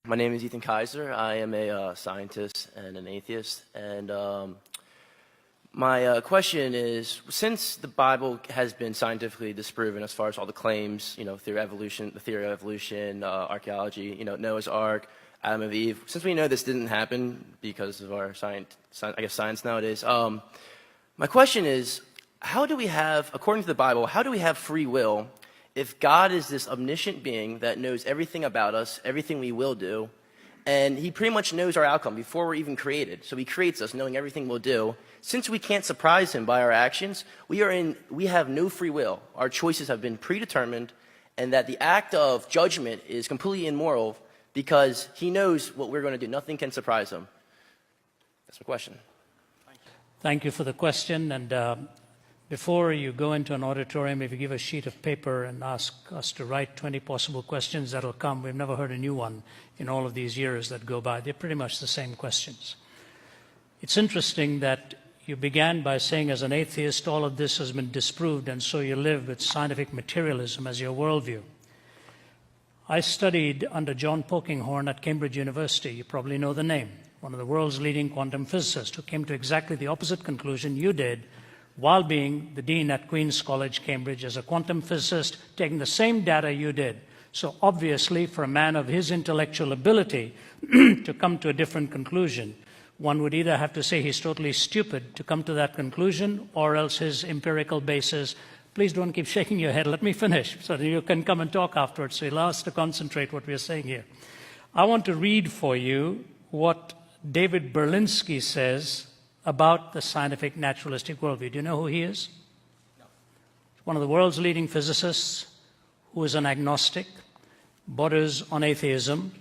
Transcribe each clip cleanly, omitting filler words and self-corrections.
My name is Ethan Kaiser. I am a scientist and an atheist. And my question is, since the Bible has been scientifically disproven as far as all the claims, theory of evolution, archaeology, Noah's Ark, Adam and Eve, since we know this didn't happen because of our science nowadays, my question is, how do we have, according to the Bible, how do we have free will if God is this omniscient being that knows everything about us, everything we will do, and he pretty much knows our outcome before we're even created? So he creates us knowing everything we'll do. Since we can't surprise him by our actions, we have no free will. Our choices have been predetermined, and that the act of judgment is completely immoral because he knows what we're going to do. Nothing can surprise him. That's my question. Thank you for the question. And before you go into an auditorium, if you give a sheet of paper and ask us to write 20 possible questions, that'll come. We've never heard a new one in all of these years that go by. They're pretty much the same questions. It's interesting that you began by saying, as an atheist, all of this has been disproved, and so you live with scientific materialism as your worldview. I studied under John Polkinghorne at Cambridge University. You probably know the name. One of the world's leading quantum physicists who came to exactly the opposite conclusion you did, while being the dean at Queen's College, Cambridge, as a quantum physicist, taking the same data you did. So obviously, for a man of his intellectual ability to come to a different conclusion, one would either have to say he's totally stupid to come to that conclusion, or else his empirical basis. Please don't keep shaking your head. Let me finish so that you can come and talk afterwards. So you'll allow us to concentrate what we're saying here. I want to read for you what David Berlinski says about the scientific naturalistic worldview. Do you know who he is? No. One of the world's leading physicists who is an agnostic, borders on atheism,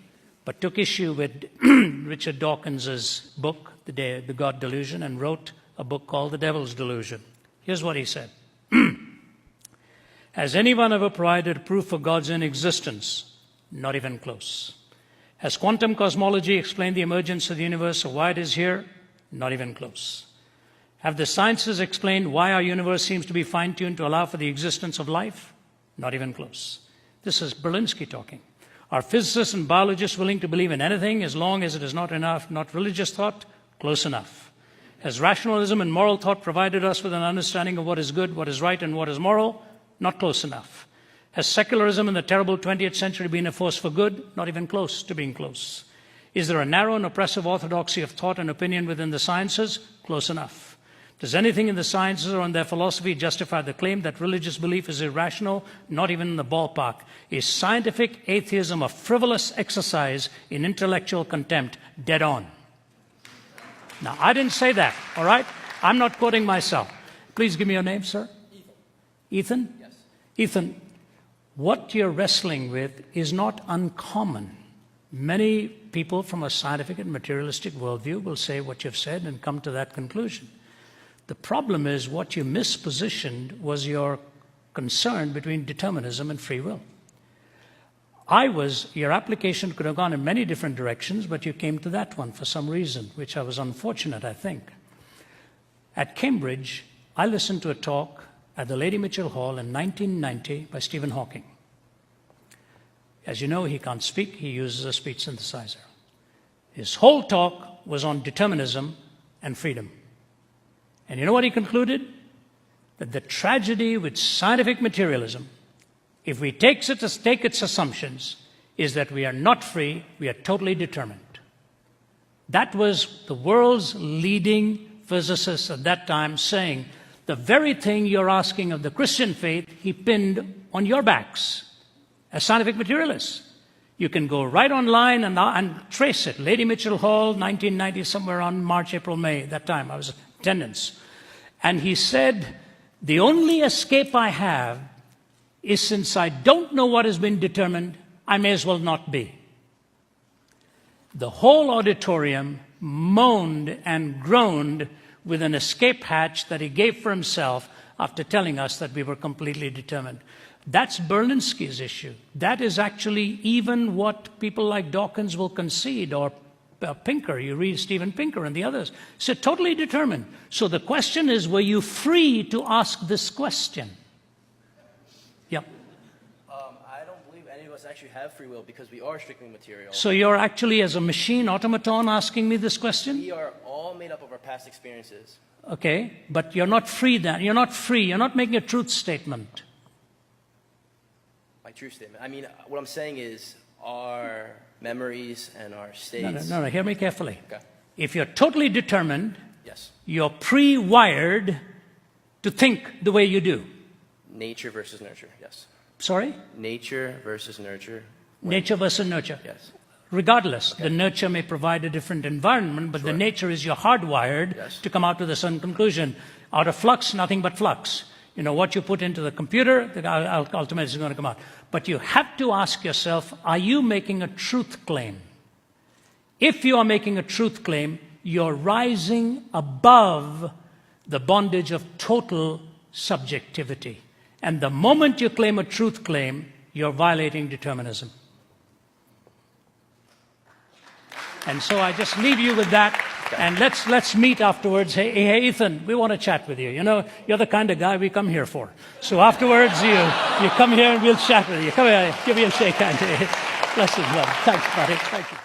but took issue with Richard Dawkins's book, The God Delusion, and wrote a book called The Devil's Delusion. Here's what he said. Has anyone ever provided proof of God's inexistence? Not even close. Has quantum cosmology explained the emergence of the universe or why it is here? Not even close. Have the sciences explained why our universe seems to be fine-tuned to allow for the existence of life? Not even close. This is Berlinski talking. Are physicists and biologists willing to believe in anything as long as it is not religious thought? Close enough. Has rationalism and moral thought provided us with an understanding of what is good, what is right, and what is moral? Not close enough. Has secularism in the terrible 20th century been a force for good? Not even close to being close. Is there a narrow and oppressive orthodoxy of thought and opinion within the sciences? Close enough. Does anything in the sciences or in their philosophy justify the claim that religious belief is irrational? Not even in the ballpark. Is scientific atheism a frivolous exercise in intellectual contempt? Dead on. Now, I didn't say that, all right? I'm not quoting myself. Please give me your name, sir. Ethan. Ethan? Yes. Ethan, what you're wrestling with is not uncommon. Many people from a scientific and materialistic worldview will say what you've said and come to that conclusion. The problem is what you mispositioned was your concern between determinism and free will. Your application could have gone in many different directions, but you came to that one for some reason, which I was unfortunate, I think. At Cambridge, I listened to a talk at the Lady Mitchell Hall in 1990 by Stephen Hawking. As you know, he can't speak. He uses a speech synthesizer. His whole talk was on determinism and freedom. And you know what he concluded? That the tragedy with scientific materialism, if we take its assumptions, is that we are not free, we are totally determined. That was the world's leading physicist at that time saying, the very thing you're asking of the Christian faith, he pinned on your backs. As scientific materialists. You can go right online and trace it. Lady Mitchell Hall, 1990, somewhere on March, April, May, that time. I was in attendance. And he said, the only escape I have is since I don't know what has been determined, I may as well not be. The whole auditorium moaned and groaned with an escape hatch that he gave for himself after telling us that we were completely determined. That's Berlinski's issue. That is actually even what people like Dawkins will concede, or Pinker. You read Steven Pinker and the others. So totally determined. So the question is, were you free to ask this question? Yeah. I don't believe anybody us actually have free will because we are strictly material. So you're actually, as a machine automaton, asking me this question? We are all made up of our past experiences. Okay, but you're not free then. You're not free. You're not making a truth statement. My true statement. I mean, what I'm saying is our memories and our states. No, hear me carefully. Okay. If you're totally determined, Yes. you're pre-wired to think the way you do. Nature versus nurture. Yes. Sorry? Nature versus nurture. Nature versus nurture. Yes. Regardless, the nurture may provide a different environment, but the nature is you're hardwired to come out with a certain conclusion. Out of flux, nothing but flux. You know, what you put into the computer, ultimately is going to come out. But you have to ask yourself, are you making a truth claim? If you are making a truth claim, you're rising above the bondage of total subjectivity. And the moment you claim a truth claim, you're violating determinism. And so I just leave you with that, and let's meet afterwards. Hey, Ethan, we want to chat with you. You know, you're the kind of guy we come here for. So afterwards, you come here and we'll chat with you. Come here, give me a shake hand. Blessings, love. Thanks, buddy. Thank you.